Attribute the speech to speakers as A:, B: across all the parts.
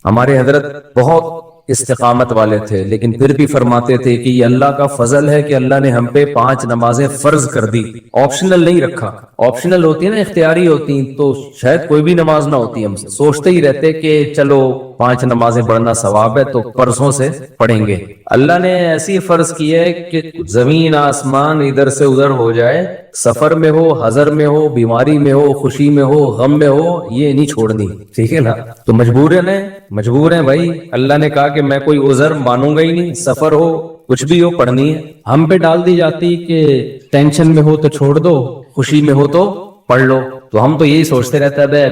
A: ہمارے حضرت بہت استقامت والے تھے، لیکن پھر بھی فرماتے تھے کہ یہ اللہ کا فضل ہے کہ اللہ نے ہم پہ 5 نمازیں فرض کر دی، آپشنل نہیں رکھا۔ آپشنل ہوتی ہے نا، اختیاری ہوتی ہیں، تو شاید کوئی بھی نماز نہ ہوتی، ہم سے سوچتے ہی رہتے کہ چلو 5 نمازیں پڑھنا ثواب ہے تو پرسوں سے پڑھیں گے۔ اللہ نے ایسی فرض کی ہے کہ زمین آسمان ادھر سے ادھر ہو جائے، سفر میں ہو، حضر میں ہو، بیماری میں ہو، خوشی میں ہو، غم میں ہو، یہ نہیں چھوڑنی، ٹھیک ہے نا؟ تو مجبور ہیں بھائی، اللہ نے کہا کہ میں کوئی عذر مانوں گا ہی نہیں، سفر ہو کچھ بھی ہو پڑھنی ہے۔ ہم پہ ڈال دی جاتی کہ ٹینشن میں ہو تو چھوڑ دو، خوشی میں ہو تو پڑھ لو، تو ہم تو یہی سوچتے رہتا ہے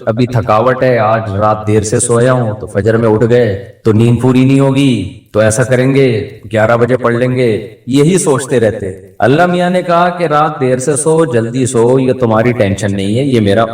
A: ابھی تھکاوٹ ہے، آج رات دیر سے سویا ہوں تو فجر میں اٹھ گئے تو نیند پوری نہیں ہوگی، تو ایسا کریں گے 11 بجے پڑھ لیں گے، یہی سوچتے رہتے۔ اللہ میاں نے کہا کہ رات دیر سے سو، جلدی سو، یہ تمہاری ٹینشن نہیں ہے،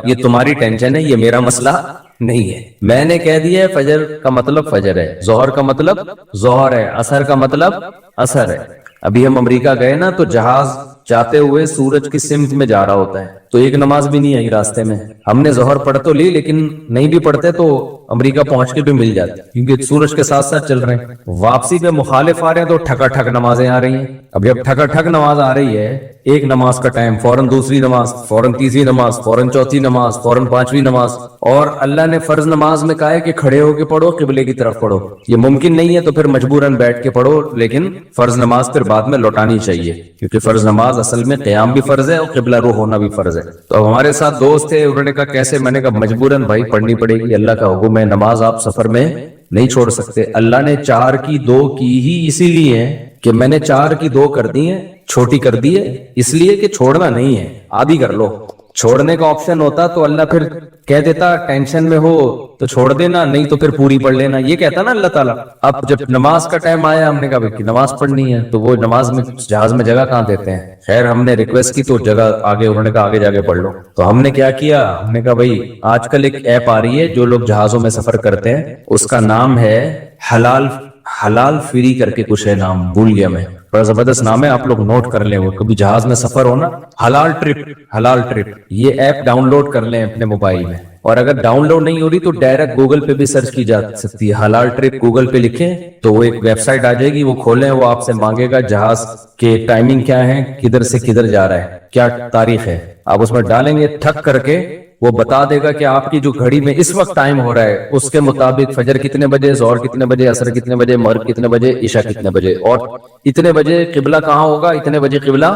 A: یہ تمہاری ٹینشن ہے، یہ میرا مسئلہ نہیں ہے۔ میں نے کہہ دیا ہے فجر کا مطلب فجر ہے، ظہر کا مطلب ظہر ہے، عصر کا مطلب عصر ہے۔ ابھی ہم امریکہ گئے نا تو جہاز جاتے ہوئے سورج کی سمت میں جا رہا ہوتا ہے، تو ایک نماز بھی نہیں آئی راستے میں، ہم نے ظہر پڑھ تو لی لیکن نہیں بھی پڑھتے تو امریکہ پہنچ کے بھی مل جاتی، کیونکہ سورج کے ساتھ ساتھ چل رہے ہیں۔ واپسی پہ مخالف آ رہے ہیں تو ٹھکا ٹھک نمازیں آ رہی ہیں۔ اب جب ٹھکا ٹھک نماز آ رہی ہے، ایک نماز کا ٹائم، فوراً دوسری نماز، فوراً تیسری نماز، فوراً چوتھی نماز، فوراً پانچویں نماز، اور اللہ نے فرض نماز میں کہا ہے کہ کھڑے ہو کے پڑھو، قبلے کی طرف پڑھو۔ یہ ممکن نہیں ہے تو پھر مجبوراً بیٹھ کے پڑھو، لیکن فرض نماز پھر بعد میں لوٹانی چاہیے، کیونکہ فرض نماز اصل میں قیام بھی فرض ہے اور قبلہ رو ہونا بھی فرض ہے۔ تو اب ہمارے ساتھ دوست تھے، انہوں نے کہا کیسے؟ میں نے کہا مجبوراً بھائی پڑھنی پڑے گی، اللہ کا حکم ہے، نماز آپ سفر میں نہیں چھوڑ سکتے۔ اللہ نے 4 کی 2 کی ہی اسی لیے ہے کہ میں نے 4 کی 2 کر دی ہیں، چھوٹی کر دی ہے اس لیے کہ چھوڑنا نہیں ہے، آدھی کر لو۔ چھوڑنے کا آپشن ہوتا تو اللہ پھر کہہ دیتا ٹینشن میں ہو تو چھوڑ دینا، نہیں تو پھر پوری پڑھ لینا، یہ کہتا نا اللہ تعالیٰ۔ اب جب نماز کا ٹائم آیا، ہم نے کہا بھائی نماز پڑھنی ہے، تو وہ نماز میں جہاز میں جگہ کہاں دیتے ہیں؟ خیر ہم نے ریکویسٹ کی تو جگہ آگے، انہوں نے کہا آگے جا کے پڑھ لو۔ تو ہم نے کیا کیا، ہم نے کہا بھائی آج کل ایک ایپ آ رہی ہے جو لوگ جہازوں میں سفر کرتے ہیں، اس کا نام ہے حلال فری کر کے کچھ ہے، نام بھول گیا میں، بڑا زبردست نام ہے، آپ لوگ نوٹ کر لیں، وہ کبھی جہاز میں سفر ہو نا، حلال ٹرپ، یہ ایپ ڈاؤن لوڈ کر لیں اپنے موبائل میں، اور اگر ڈاؤن لوڈ نہیں ہو رہی تو ڈائریکٹ گوگل پہ بھی سرچ کی جا سکتی ہے، حلال ٹرپ گوگل پہ لکھیں تو وہ ایک ویب سائٹ آ جائے گی، وہ کھولیں، وہ آپ سے مانگے گا جہاز کے ٹائمنگ کیا ہے، کدھر سے کدھر جا رہا ہے، کیا تاریخ ہے، آپ اس میں ڈالیں گے، ٹھک کر کے وہ بتا دے گا کہ آپ کی جو گھڑی میں اس وقت ٹائم ہو رہا ہے اس کے مطابق فجر کتنے بجے، ظہر کتنے بجے، عصر کتنے بجے، مغرب کتنے بجے، عشاء کتنے بجے، اور اتنے بجے قبلہ کہاں ہوگا، اتنے بجے قبلہ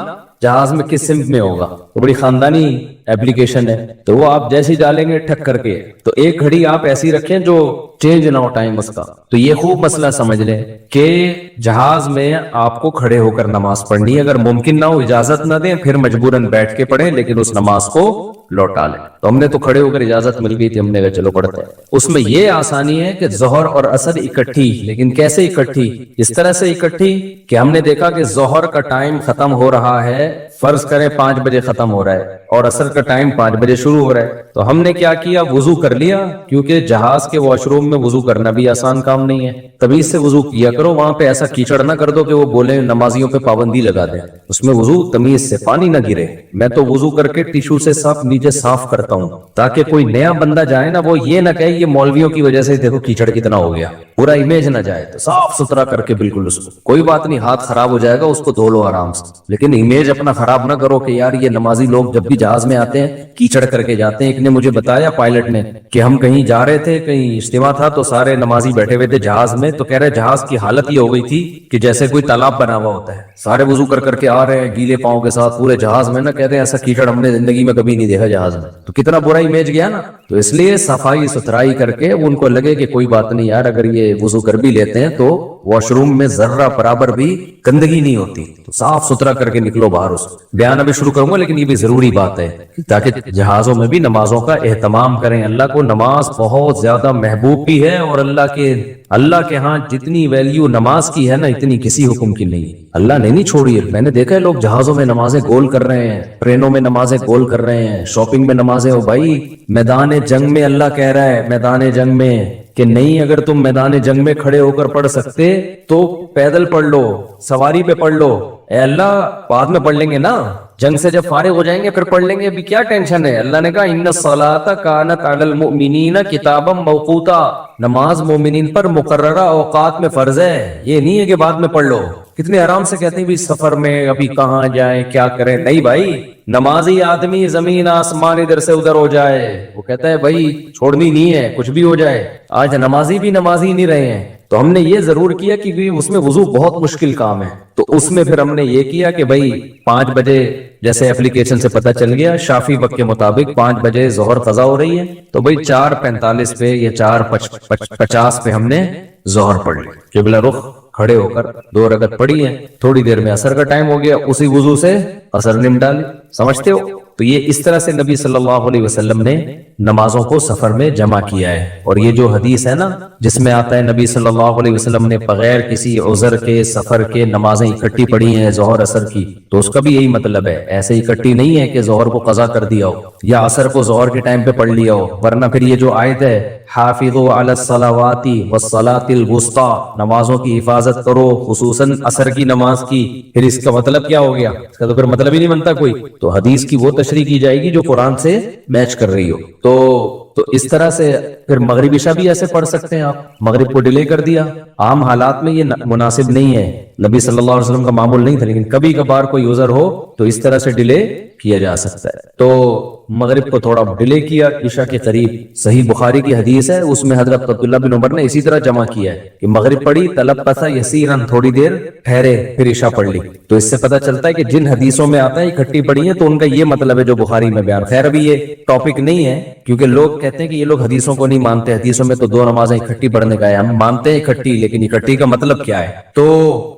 A: جہاز میں کس سمت میں ہوگا۔ تو بڑی خاندانی ایپلیکیشن ہے، تو وہ آپ جیسے ڈالیں گے ٹھک کر کے، تو ایک گھڑی آپ ایسی رکھیں جو چینج نہ ہو ٹائم اس کا۔ تو یہ خوب مسئلہ سمجھ لیں کہ جہاز میں آپ کو کھڑے ہو کر نماز پڑھنی ہے، اگر ممکن نہ ہو اجازت نہ دیں پھر مجبوراً بیٹھ کے پڑھیں، لیکن اس نماز کو لوٹا لیں۔ تو ہم نے تو کھڑے ہو کر اجازت مل گئی تھی، ہم نے کہا چلو پڑھتے ہیں۔ اس میں یہ آسانی ہے کہ ظہر اور عصر اکٹھی، لیکن کیسے اکٹھی؟ اس طرح سے اکٹھی کہ ہم نے دیکھا کہ ظہر کا ٹائم ختم ہو رہا ہے، فرض کریں 5 بجے ختم ہو رہا ہے، اور عصر کا ٹائم 5 بجے شروع ہو رہا ہے، تو ہم نے کیا کیا، وضو کر لیا، کیونکہ جہاز کے واش روم میں وضو کرنا بھی آسان کام نہیں ہے، تمیز سے وضو کیا کرو، وہاں پہ ایسا کیچڑ نہ کر دو کہ وہ بولے نمازیوں پہ پابندی لگا دیں، اس میں وضو تمیز سے، پانی نہ گرے۔ میں تو وضو کر کے ٹیشو سے نیچے صاف کرتا ہوں تاکہ کوئی نیا بندہ جائے نا وہ یہ نہ کہے یہ مولویوں کی وجہ سے دیکھو کیچڑ کتنا ہو گیا، پورا امیج نہ جائے، تو صاف ستھرا کر کے بالکل، اس کو کوئی بات نہیں، ہاتھ خراب ہو جائے گا اس کو دھو لو آرام سے، لیکن امیج اپنا خراب نہ کرو کہ یار یہ نمازی لوگ جب بھی جہاز میں آتے ہیں کیچڑ کر کے جاتے ہیں۔ ایک نے مجھے بتایا پائلٹ نے کہ ہم کہیں جا رہے تھے، کہیں اجتماع تھا، تو سارے نمازی بیٹھے ہوئے تھے جہاز میں، تو کہہ رہے جہاز کی حالت یہ ہو گئی تھی کہ جیسے کوئی تالاب بنا ہوا ہوتا ہے، سارے وضو کر کر کے آ رہے ہیں گیلے پاؤں کے ساتھ پورے جہاز میں، نا کہتے ہیں ایسا کیچڑ ہم نے زندگی میں کبھی نہیں دیکھا جہاز میں، تو کتنا برا امیج گیا نا۔ تو اس لیے صفائی ستھرائی کر کے ان کو لگے کہ کوئی بات نہیں یار، اگر یہ وضو کر بھی لیتے ہیں تو واش روم میں ذرہ برابر بھی گندگی نہیں ہوتی، تو صاف ستھرا کر کے نکلو باہر۔ اس بیان ابھی شروع کروں گا لیکن یہ بھی ضروری بات ہے تاکہ جہازوں میں بھی نمازوں کا اہتمام کریں۔ اللہ کو نماز بہت زیادہ محبوب بھی ہے، اور اللہ کے ہاں جتنی ویلیو نماز کی ہے نا اتنی کسی حکم کی نہیں۔ اللہ نے نہیں چھوڑی ہے، میں نے دیکھا ہے لوگ جہازوں میں نمازیں گول کر رہے ہیں، ٹرینوں میں نمازیں گول کر رہے ہیں، شاپنگ میں نمازیں، ہو بھائی میدان جنگ میں اللہ کہہ رہا ہے، میدان جنگ میں کہ نہیں، اگر تم میدان جنگ میں کھڑے ہو کر پڑھ سکتے تو پیدل پڑھ لو، سواری پہ پڑھ لو، اے اللہ بعد میں پڑھ لیں گے نا، جنگ سے جب فارغ ہو جائیں گے پھر پڑھ لیں گے، ابھی کیا ٹینشن ہے؟ اللہ نے کہا ان الصلاۃ کانت علی المؤمنین کتابا موقوتا، نماز مومنین پر مقررہ اوقات میں فرض ہے، یہ نہیں ہے کہ بعد میں پڑھ لو۔ کتنے آرام سے کہتے ہیں بھی سفر میں ابھی کہاں جائیں کیا کریں، نہیں بھائی، نمازی آدمی زمین آسمان ادھر سے ادھر ہو جائے وہ کہتا ہے بھائی چھوڑنی نہیں ہے، کچھ بھی ہو جائے۔ آج نمازی بھی نمازی نہیں رہے ہیں، تو ہم نے یہ ضرور کیا کہ اس میں وضو بہت مشکل کام ہے، تو اس میں پھر ہم نے یہ کیا کہ بھائی 5 بجے جیسے اپلیکیشن سے پتہ چل گیا شافی وقت کے مطابق 5 بجے ظہر قضا ہو رہی ہے، تو بھائی 4:45 پہ یا 4:50 پہ ہم نے ظہر پڑھ لی، قبلہ رخ کھڑے ہو کر 2 رکعت پڑھی ہے، تھوڑی دیر میں عصر کا ٹائم ہو گیا، اسی وضو سے عصر نم ڈالی، سمجھتے ہو؟ تو یہ اس طرح سے نبی صلی اللہ علیہ وسلم نے نمازوں کو سفر میں جمع کیا ہے۔ اور یہ جو حدیث ہے نا جس میں آتا ہے نبی صلی اللہ علیہ وسلم نے بغیر کسی عذر کے سفر کے نمازیں اکٹھی پڑھی ہیں ظہر عصر کی، تو اس کا بھی یہی مطلب ہے، ایسے اکٹھی نہیں ہے کہ ظہر کو قضا کر دیا ہو یا عصر کو ظہر کے ٹائم پہ پڑھ لیا ہو، ورنہ پھر یہ جو آیت ہے حافظوا علی الصلوات والصلاۃ الوسطی، نمازوں کی حفاظت کرو خصوصاً عصر کی نماز کی، پھر اس کا مطلب کیا ہو گیا؟ اس کا تو پھر مطلب ہی نہیں بنتا کوئی، تو حدیث کی وہ تشریح کی جائے گی جو قرآن سے میچ کر رہی ہو۔ تو اس طرح سے پھر مغرب عشاء بھی ایسے پڑھ سکتے ہیں آپ، مغرب کو ڈیلے کر دیا، عام حالات میں یہ مناسب نہیں ہے، نبی صلی اللہ علیہ وسلم کا معمول نہیں تھا، لیکن کبھی کبھار کوئی عذر ہو تو اس طرح سے ڈیلے کیا جا سکتا ہے۔ تو مغرب کو تھوڑا ڈیلے کیا عشاء کے قریب، صحیح بخاری کی حدیث ہے اس میں حضرت عبداللہ بن عمر نے اسی طرح جمع کیا ہے کہ مغرب پڑھی تلبث یسیرا، تھوڑی دیر ٹھہرے پھر عشاء پڑھ لی۔ تو اس سے پتہ چلتا ہے کہ جن حدیثوں میں آتا ہے اکٹھی پڑھی ہیں تو ان کا یہ مطلب ہے جو بخاری میں بیان۔ خیر ابھی یہ ٹاپک نہیں ہے کیونکہ لوگ کہتے ہیں کہ یہ لوگ حدیثوں کو نہیں مانتے، حدیثوں میں تو 2 نمازیں اکٹھی پڑھنے کا ہے، ہم مانتے ہیں اکٹھی، لیکن اکٹھی کا مطلب کیا ہے؟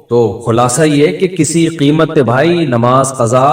A: تو خلاصہ یہ کہ کسی قیمت پہ بھائی نماز قضا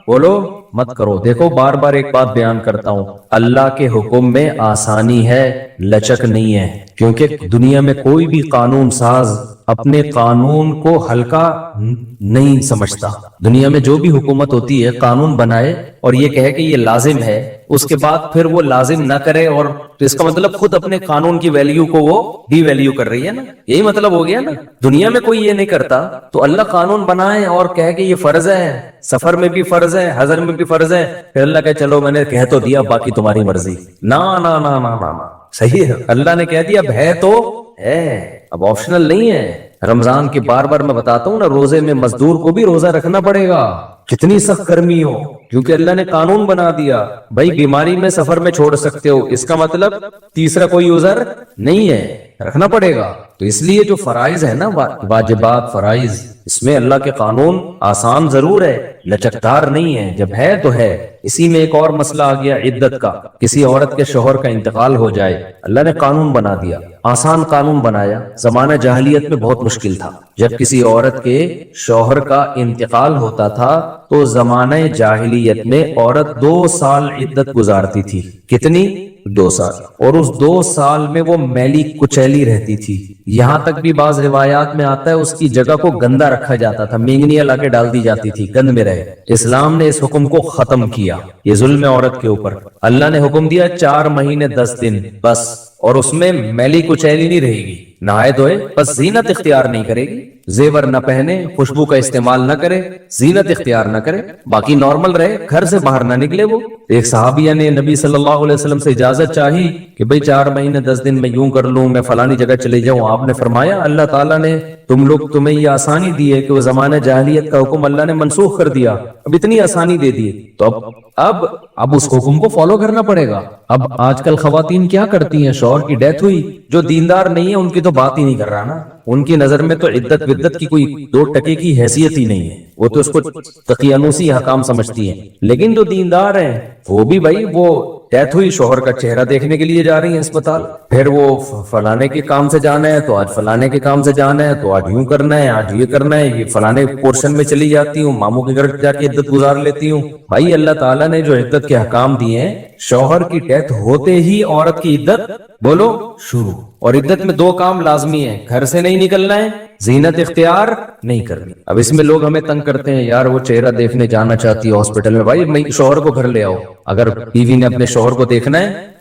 A: بولو مت کرو۔ دیکھو بار بار ایک بات بیان کرتا ہوں، اللہ کے حکم میں آسانی ہے، لچک نہیں ہے، کیونکہ دنیا میں کوئی بھی قانون ساز اپنے قانون کو ہلکا نہیں سمجھتا۔ دنیا میں جو بھی حکومت ہوتی ہے قانون بنائے اور یہ کہے کہ یہ لازم ہے، اس کے بعد پھر وہ لازم نہ کرے، اور تو اس کا مطلب خود اپنے قانون کی ویلیو کو وہ ڈی ویلیو کر رہی ہے نا، یہی مطلب ہو گیا نا۔ دنیا میں کوئی یہ نہیں کرتا، تو اللہ قانون بنائے اور کہے کہ یہ فرض ہے، سفر میں بھی فرض ہے، حضر میں بھی فرض ہے، پھر اللہ کہے چلو میں نے کہہ تو دیا باقی تمہاری مرضی۔ نا نا نا نا نا نا، صحیح ہے، اللہ نے کہہ دیا اب ہے تو ہے، اب آپشنل نہیں ہے۔ رمضان کی بار بار میں بتاتا ہوں نا، روزے میں مزدور کو بھی روزہ رکھنا پڑے گا، کتنی سخت گرمی ہو، کیونکہ اللہ نے قانون بنا دیا بھائی بیماری میں سفر میں چھوڑ سکتے ہو، اس کا مطلب تیسرا کوئی عذر نہیں ہے، رکھنا پڑے گا۔ تو اس لیے جو فرائض ہے نا واجبات فرائض، اس میں اللہ کے قانون آسان ضرور ہے، لچکدار نہیں ہے، جب ہے تو ہے۔ اسی میں ایک اور مسئلہ آ گیا عدت کا، کسی عورت کے شوہر کا انتقال ہو جائے، اللہ نے قانون بنا دیا، آسان قانون بنایا۔ زمانہ جاہلیت میں بہت مشکل تھا، جب کسی عورت کے شوہر کا انتقال ہوتا تھا تو زمانہ جاہلیت میں عورت 2 سال عدت گزارتی تھی۔ کتنی؟ 2 سال، اور اس 2 سال میں وہ میلی کچیلی رہتی تھی، یہاں تک بھی بعض روایات میں آتا ہے اس کی جگہ کو گندا رکھا جاتا تھا، مینگنیاں لا کے ڈال دی جاتی تھی گند میں رہے۔ اسلام نے اس حکم کو ختم کیا، یہ ظلم ہے عورت کے اوپر۔ اللہ نے حکم دیا 4 مہینے 10 دن بس، اور اس میں میلی کچیلی نہیں رہے گی، نہائے دھوئے، بس زینت اختیار نہیں کرے گی، زیور نہ پہنے، خوشبو کا استعمال نہ کرے، زینت اختیار نہ کرے، باقی نارمل رہے، گھر سے باہر نہ نکلے۔ وہ ایک صحابیہ نے نبی صلی اللہ علیہ وسلم سے اجازت چاہی کہ بھئی 4 مہینے 10 دن میں یوں کر لوں، میں فلانی جگہ چلے جاؤں۔ آپ نے فرمایا اللہ تعالیٰ نے تمہیں یہ آسانی دی ہے کہ وہ زمانہ جاہلیت کا حکم اللہ نے منسوخ کر دیا، اب اتنی آسانی دے دی، تو اب اس حکم کو فالو کرنا پڑے گا۔ اب آج کل خواتین کیا کرتی ہیں، شوہر کی ڈیتھ ہوئی، جو دیندار نہیں ہے ان کی تو بات ہی نہیں کر رہا نا، ان کی نظر میں تو عدت ودت کی کوئی 2 ٹکے کی حیثیت ہی نہیں ہے، وہ تو اس کو تقیانوسی حکام سمجھتی ہیں۔ لیکن جو دیندار ہیں وہ بھی بھائی، وہ ڈیتھ ہوئی، شوہر کا چہرہ دیکھنے کے لیے جا رہی ہیں اسپتال، پھر وہ فلانے کے کام سے جانا ہے تو آج فلانے کے کام سے جانا ہے، تو آج یوں کرنا ہے، آج یہ کرنا ہے، یہ فلانے پورشن میں چلی جاتی ہوں، ماموں کے گھر جا کے عدت گزار لیتی ہوں۔ بھائی اللہ تعالیٰ نے جو عدت کے احکام دیے ہیں، شوہر کی ڈیتھ ہوتے ہی عورت کی عدت بولو شروع، اور عدت میں 2 کام لازمی ہیں، گھر سے نہیں نکلنا ہے، زینت اختیار نہیں کرنی۔ اب اس میں لوگ ہمیں تنگ کرتے ہیں، یار وہ چہرہ دیکھنے جانا چاہتی ہے ہاسپٹل میں، بھائی شوہر کو گھر لے آؤ، اگر بیوی نے اپنے شوہر کو دیکھنا ہے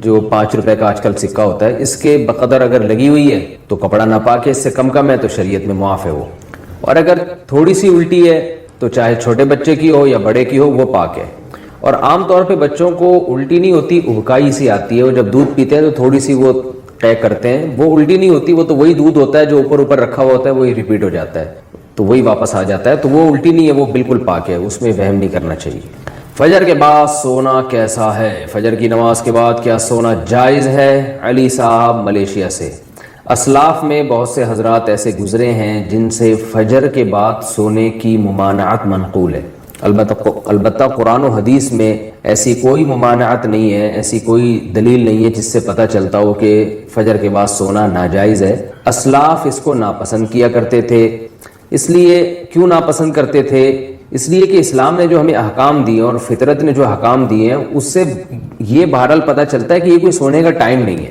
B: جو 5 روپے کا آج کل سکہ ہوتا ہے، اس کے بقدر اگر لگی ہوئی ہے تو کپڑا ناپاک ہے، اس سے کم ہے تو شریعت میں معاف ہے وہ. اور اگر تھوڑی سی الٹی ہے تو چاہے چھوٹے بچے کی ہو یا بڑے کی ہو وہ پاک ہے. اور عام طور پہ بچوں کو الٹی نہیں ہوتی، ابکائی سی آتی ہے. وہ جب دودھ پیتے ہیں تو تھوڑی سی وہ طے کرتے ہیں، وہ الٹی نہیں ہوتی، وہ تو وہی دودھ ہوتا ہے جو اوپر رکھا ہوا ہوتا ہے، وہی ریپیٹ ہو جاتا ہے تو وہی واپس آ جاتا ہے. تو وہ الٹی نہیں ہے، وہ بالکل پاک ہے، اس میں وہم نہیں کرنا چاہیے. فجر کے بعد سونا کیسا ہے؟ فجر کی نماز کے بعد کیا سونا جائز ہے؟ علی صاحب ملیشیا سے. اسلاف میں بہت سے حضرات ایسے گزرے ہیں جن سے فجر کے بعد سونے کی ممانعت منقول ہے. البتہ قرآن و حدیث میں ایسی کوئی ممانعت نہیں ہے، ایسی کوئی دلیل نہیں ہے جس سے پتہ چلتا ہو کہ فجر کے بعد سونا ناجائز ہے. اسلاف اس کو ناپسند کیا کرتے تھے. اس لیے کیوں ناپسند کرتے تھے؟ اس لیے کہ اسلام نے جو ہمیں احکام دیے اور فطرت نے جو احکام دیے ہیں اس سے یہ بہرحال پتہ چلتا ہے کہ یہ کوئی سونے کا ٹائم نہیں ہے.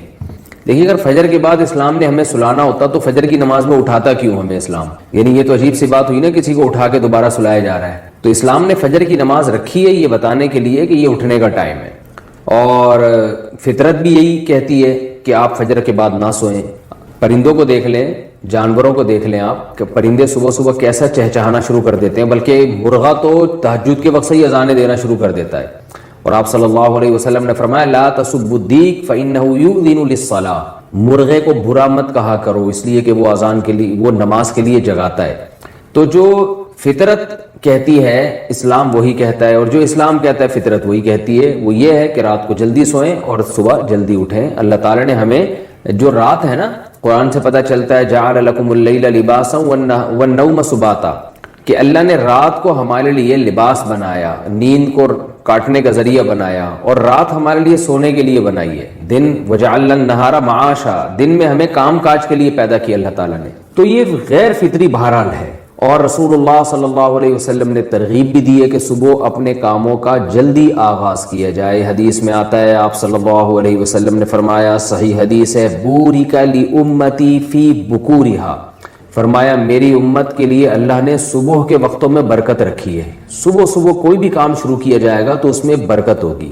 B: دیکھیے اگر فجر کے بعد اسلام نے ہمیں سلانا ہوتا تو فجر کی نماز میں اٹھاتا کیوں ہمیں اسلام؟ یعنی یہ تو عجیب سی بات ہوئی نا، کسی کو اٹھا کے دوبارہ سلایا جا رہا ہے. تو اسلام نے فجر کی نماز رکھی ہے یہ بتانے کے لیے کہ یہ اٹھنے کا ٹائم ہے. اور فطرت بھی یہی کہتی ہے کہ آپ فجر کے بعد نہ سوئیں. پرندوں کو دیکھ لیں، جانوروں کو دیکھ لیں آپ کہ پرندے صبح صبح کیسا چہچہانا شروع کر دیتے ہیں، بلکہ مرغا تو تہجد کے وقت سے ہی اذانیں دینا شروع کر دیتا ہے. اور آپ صلی اللہ علیہ وسلم نے فرمایا لا تسبوا الدیک فإنہ یؤذن للصلاۃ، مرغے کو برا مت کہا کرو اس لیے کہ وہ اذان کے لیے، وہ نماز کے لیے جگاتا ہے. تو جو فطرت کہتی ہے اسلام وہی کہتا ہے، اور جو اسلام کہتا ہے فطرت وہی کہتی ہے. وہ یہ ہے کہ رات کو جلدی سوئیں اور صبح جلدی اٹھیں. اللہ تعالیٰ نے ہمیں جو رات ہے نا، قرآن سے پتہ چلتا ہے جعل لکم اللیل لباسا والنوم سباتا، کہ اللہ نے رات کو ہمارے لیے لباس بنایا، نیند کو کاٹنے کا ذریعہ بنایا، اور رات ہمارے لیے سونے کے لیے بنائی ہے. دن وجعلنا النہار معاشا، دن میں ہمیں کام کاج کے لیے پیدا کیا اللہ تعالیٰ نے. تو یہ غیر فطری بہرحال ہے. اور رسول اللہ صلی اللہ علیہ وسلم نے ترغیب بھی دی ہے کہ صبح اپنے کاموں کا جلدی آغاز کیا جائے. حدیث میں آتا ہے آپ صلی اللہ علیہ وسلم نے فرمایا، صحیح حدیث ہے، بورک لامتی فی بکورہا، فرمایا میری امت کے لیے اللہ نے صبح کے وقتوں میں برکت رکھی ہے. صبح کوئی بھی کام شروع کیا جائے گا تو اس میں برکت ہوگی.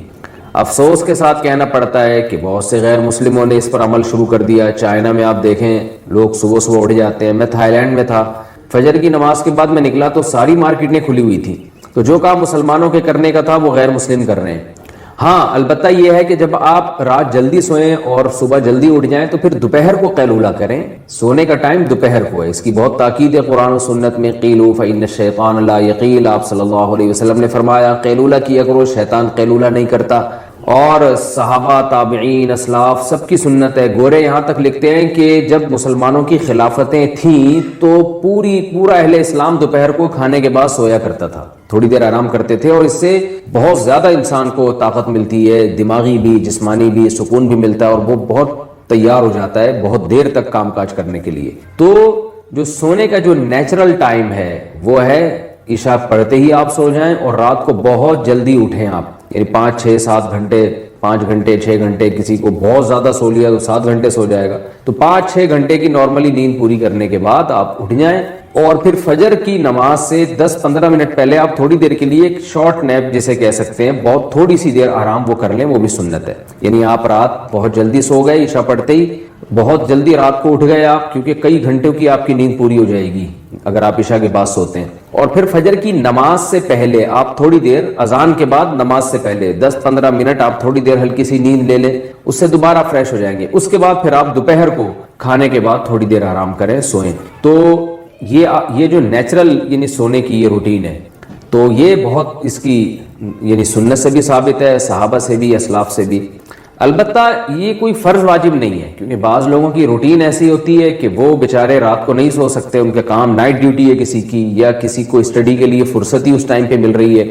B: افسوس کے ساتھ کہنا پڑتا ہے کہ بہت سے غیر مسلموں نے اس پر عمل شروع کر دیا. چائنا میں آپ دیکھیں لوگ صبح اٹھ جاتے ہیں. میں تھائی لینڈ میں تھا، فجر کی نماز کے بعد میں نکلا تو ساری مارکیٹیں کھلی ہوئی تھی. تو جو کام مسلمانوں کے کرنے کا تھا وہ غیر مسلم کر رہے ہیں. ہاں البتہ یہ ہے کہ جب آپ رات جلدی سوئیں اور صبح جلدی اٹھ جائیں تو پھر دوپہر کو قیلولہ کریں. سونے کا ٹائم دوپہر کو ہے، اس کی بہت تاکید ہے قرآن و سنت میں. قیلوا فإن الشیطان لا یقیل، آپ صلی اللہ علیہ وسلم نے فرمایا قیلولہ کیا کرو، شیطان قیلولہ نہیں کرتا. اور صحابہ، تابعین، اسلاف سب کی سنت ہے. گورے یہاں تک لکھتے ہیں کہ جب مسلمانوں کی خلافتیں تھیں تو پورا اہل اسلام دوپہر کو کھانے کے بعد سویا کرتا تھا، تھوڑی دیر آرام کرتے تھے، اور اس سے بہت زیادہ انسان کو طاقت ملتی ہے، دماغی بھی جسمانی بھی سکون بھی ملتا ہے، اور وہ بہت تیار ہو جاتا ہے بہت دیر تک کام کاج کرنے کے لیے. تو جو سونے کا جو نیچرل ٹائم ہے وہ ہے عشاء پڑھتے ہی آپ سو جائیں، اور رات کو بہت جلدی اٹھیں آپ. یعنی 5 6 7 گھنٹے، 5 گھنٹے 6 گھنٹے، کسی کو بہت زیادہ سو لیا تو 7 گھنٹے سو جائے گا. تو 5 6 گھنٹے کی نارملی نیند پوری کرنے کے بعد آپ اٹھ جائیں، اور پھر فجر کی نماز سے 10 15 منٹ پہلے آپ تھوڑی دیر کے لیے ایک شارٹ نیپ جسے کہہ سکتے ہیں، بہت تھوڑی سی دیر آرام وہ کر لیں، وہ بھی سنت ہے. یعنی آپ رات بہت جلدی سو گئے، عشاء پڑھتے ہی بہت جلدی رات کو اٹھ گئے آپ، کیونکہ کئی گھنٹوں کی آپ کی نیند پوری ہو جائے گی اگر آپ عشاء کے بعد سوتے ہیں. اور پھر فجر کی نماز سے پہلے آپ تھوڑی دیر، اذان کے بعد نماز سے پہلے 10 15 منٹ آپ تھوڑی دیر ہلکی سی نیند لے لیں، اس سے دوبارہ فریش ہو جائیں گے. اس کے بعد پھر آپ دوپہر کو کھانے کے بعد تھوڑی دیر آرام کریں، سوئیں. تو یہ جو نیچرل یعنی سونے کی یہ روٹین ہے، تو یہ بہت اس کی یعنی سنت سے بھی ثابت ہے، صحابہ سے بھی، اسلاف سے بھی. البتہ یہ کوئی فرض واجب نہیں ہے، کیونکہ بعض لوگوں کی روٹین ایسی ہوتی ہے کہ وہ بیچارے رات کو نہیں سو سکتے، ان کے کام نائٹ ڈیوٹی ہے کسی کی، یا کسی کو اسٹڈی کے لیے فرصت ہی اس ٹائم پہ مل رہی ہے،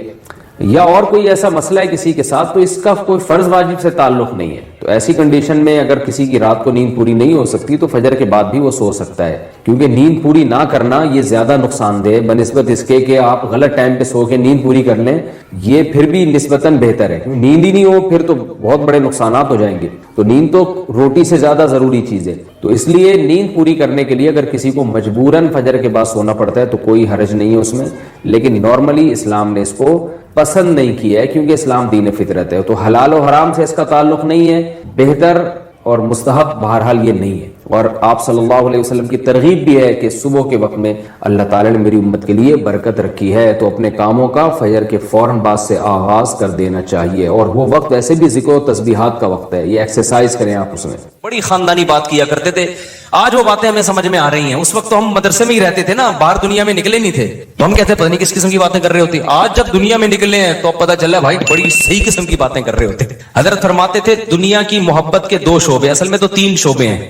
B: یا اور کوئی ایسا مسئلہ ہے کسی کے ساتھ، تو اس کا کوئی فرض واجب سے تعلق نہیں ہے. تو ایسی کنڈیشن میں اگر کسی کی رات کو نیند پوری نہیں ہو سکتی تو فجر کے بعد بھی وہ سو سکتا ہے، کیونکہ نیند پوری نہ کرنا یہ زیادہ نقصان دہ بنسبت اس کے کہ آپ غلط ٹائم پہ سو کے نیند پوری کر لیں. یہ پھر بھی نسبتاً بہتر ہے، نیند ہی نہیں ہو پھر تو بہت بڑے نقصانات ہو جائیں گے. تو نیند تو روٹی سے زیادہ ضروری چیز ہے. تو اس لیے نیند پوری کرنے کے لیے اگر کسی کو مجبوراً فجر کے بعد سونا پڑتا ہے تو کوئی حرج نہیں ہے اس میں، لیکن نارملی اسلام نے اس کو پسند نہیں کیا ہے کیونکہ اسلام دین فطرت ہے. تو حلال و حرام سے اس کا تعلق نہیں ہے. بہتر اور مستحب بہرحال یہ نہیں ہے. اور آپ صلی اللہ علیہ وسلم کی ترغیب بھی ہے کہ صبح کے وقت میں اللہ تعالیٰ نے میری امت کے لیے برکت رکھی ہے تو اپنے کاموں کا فجر کے فوراً بعد سے آغاز کر دینا چاہیے. اور وہ وقت ویسے بھی ذکر و تسبیحات کا وقت ہے, یہ ایکسرسائز کریں آپ اس میں.
C: بڑی خاندانی بات کیا کرتے تھے. آج وہ باتیں ہمیں سمجھ میں آ رہی ہیں. اس وقت تو ہم مدرسے میں ہی رہتے تھے نا, باہر دنیا میں نکلے نہیں تھے, تو ہم کہتے پتہ نہیں کس قسم کی باتیں کر رہے ہوتے. آج جب دنیا میں نکلے ہیں تو اب پتہ چلا بھائی بڑی صحیح قسم کی باتیں کر رہے ہوتے. حضرت فرماتے تھے دنیا کی محبت کے 2 شعبے, اصل میں تو 3 شعبے ہیں.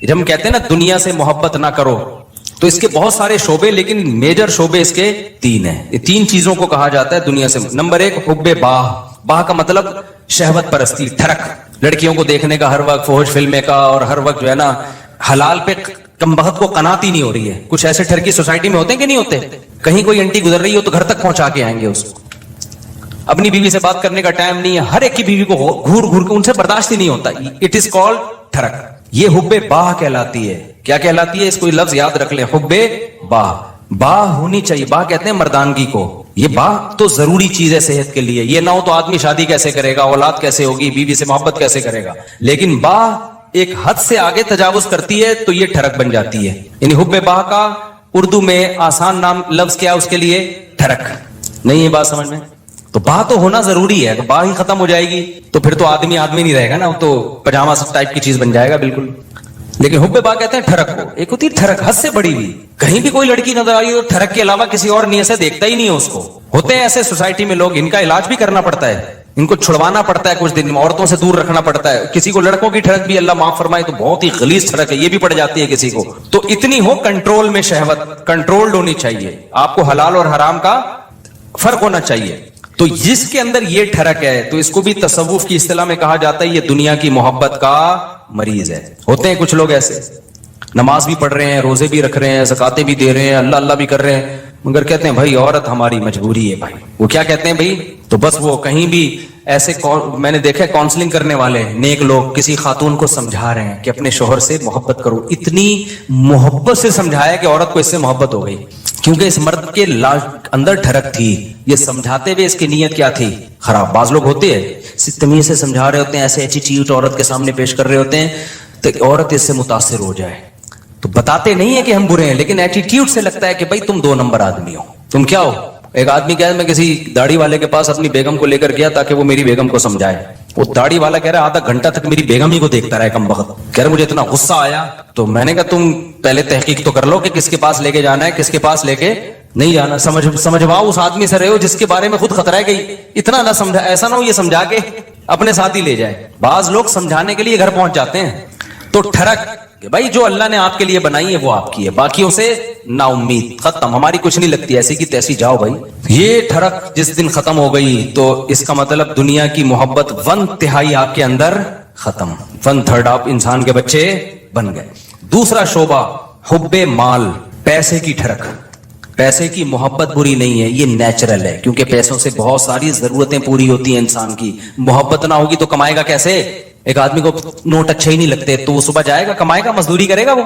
C: جب ہم کہتے ہیں نا دنیا سے محبت نہ کرو تو اس کے بہت سارے شعبے, لیکن میجر شعبے اس کے 3 ہیں. یہ 3 چیزوں کو کہا جاتا ہے دنیا سے. نمبر 1 حب باہ. باہ کا مطلب شہوت پرستی, ٹھڑک, لڑکیوں کو دیکھنے کا ہر وقت, فحش فلمیں کا, اور ہر وقت جو ہے نا حلال پہ کم بخت کو قناعت ہی نہیں ہو رہی ہے. کچھ ایسے ٹھرکی سوسائٹی میں ہوتے ہیں کہ نہیں ہوتے, کہیں کوئی انٹی گزر رہی ہو تو گھر تک پہنچا کے آئیں گے اس کو. اپنی بیوی سے بات کرنے کا ٹائم نہیں ہے, ہر ایک کی بیوی کو گھور گھور کے ان سے برداشت ہی نہیں ہوتا. اٹ از کالڈ ٹھڑک. یہ حب باہ کہلاتی ہے. کیا کہلاتی ہے؟ اس کو لفظ یاد رکھ لیں, حب باہ. باہ ہونی چاہیے. باہ کہتے ہیں مردانگی کو. یہ باہ تو ضروری چیز ہے صحت کے لیے. یہ نہ ہو تو آدمی شادی کیسے کرے گا, اولاد کیسے ہوگی, بیوی سے محبت کیسے کرے گا. لیکن باہ ایک حد سے آگے تجاوز کرتی ہے تو یہ ٹھڑک بن جاتی ہے. یعنی حب باہ کا اردو میں آسان نام لفظ کیا اس کے لیے؟ ٹھڑک. نہیں ہے بات سمجھ میں؟ تو باہ تو ہونا ضروری ہے. باہ ہی ختم ہو جائے گی تو پھر تو آدمی نہیں رہے گا نا, تو پجامہ ٹائپ کی چیز بن جائے گا بالکل. لیکن حب باہ کہتے ہیں ٹھڑک کو. ایک ہوتی ہے ٹھڑک حد سے بڑی ہوئی. کہیں بھی کوئی لڑکی نظر آئی تو ٹھڑک کے علاوہ کسی اور نیت سے دیکھتا ہی نہیں ہے اس کو. ہوتے ہیں ایسے سوسائٹی میں لوگ, ان کا علاج بھی کرنا پڑتا ہے, ان کو چھڑوانا پڑتا ہے کچھ دن, عورتوں سے دور رکھنا پڑتا ہے. کسی کو لڑکوں کی ٹھڑک بھی اللہ معاف فرمائے تو بہت ہی غلیظ ٹھڑک ہے, یہ بھی پڑ جاتی ہے کسی کو. تو اتنی ہو کنٹرول میں, شہوت کنٹرولڈ ہونی چاہیے. آپ کو حلال اور حرام کا فرق ہونا چاہیے. تو جس کے اندر یہ ٹھڑک ہے تو اس کو بھی تصوف کی اصطلاح میں کہا جاتا ہے یہ دنیا کی محبت کا مریض ہے. ہوتے ہیں کچھ لوگ ایسے, نماز بھی پڑھ رہے ہیں, روزے بھی رکھ رہے ہیں, زکاتیں بھی دے رہے ہیں, اللہ اللہ بھی کر رہے ہیں, مگر کہتے ہیں بھائی عورت ہماری مجبوری ہے. بھائی وہ کیا کہتے ہیں بھائی, تو بس وہ کہیں بھی ایسے میں نے دیکھا کاؤنسلنگ کرنے والے نیک لوگ کسی خاتون کو سمجھا رہے ہیں کہ اپنے شوہر سے محبت کرو. اتنی محبت سے سمجھایا کہ عورت کو اس سے محبت ہو گئی, کیونکہ اس مرد کے اندر ٹھڑک تھی. یہ سمجھاتے ہوئے اس کی نیت کیا تھی؟ خراب. بعض لوگ ہوتے ہیں تمیز سے سمجھا رہے ہوتے ہیں, ایسے ایٹیٹیوڈ عورت کے سامنے پیش کر رہے ہوتے ہیں تو عورت اس سے متاثر ہو جائے. تو بتاتے نہیں ہے کہ ہم برے ہیں, لیکن ایٹیٹیوڈ سے لگتا ہے کہ بھائی تم 2 نمبر آدمی ہو. تم کیا ہو؟ ایک آدمی کہہ رہا ہے میں کسی داڑھی والے کے پاس اپنی بیگم کو لے کر گیا تاکہ وہ میری بیگم کو سمجھائے. وہ داڑھی والا کہہ رہا ہے آدھا گھنٹہ تک میری بیگم ہی کو دیکھتا رہا ہے کم وقت. کہہ رہا مجھے اتنا غصہ آیا. تو میں نے کہا تم پہلے تحقیق تو کر لو کہ کس کے پاس لے کے جانا ہے, کس کے پاس لے کے نہیں جانا. سمجھواؤ اس آدمی سے رہے ہو جس کے بارے میں خود خطرہ ہے کہ اتنا نہ سمجھا, ایسا نہ ہو یہ سمجھا کے اپنے ساتھ ہی لے جائے. بعض لوگ سمجھانے کے لیے گھر پہنچ جاتے ہیں. تو ٹھڑک کہ بھائی جو اللہ نے آپ کے لیے بنائی ہے وہ آپ کی ہے, باقیوں سے نا امید, ختم, ہماری کچھ نہیں لگتی, ایسی کی تیسی جاؤ بھائی. یہ ٹھڑک جس دن ختم ہو گئی تو اس کا مطلب دنیا کی محبت 1/3 آپ کے اندر ختم, 1/3 آپ انسان کے بچے بن گئے. دوسرا شعبہ حب مال, پیسے کی ٹھڑک. پیسے کی محبت بری نہیں ہے, یہ نیچرل ہے, کیونکہ پیسوں سے بہت ساری ضرورتیں پوری ہوتی ہیں انسان کی. محبت نہ ہوگی تو کمائے گا کیسے؟ ایک آدمی کو نوٹ اچھے ہی نہیں لگتے تو وہ صبح جائے گا, کمائے گا, مزدوری کرے گا وہ.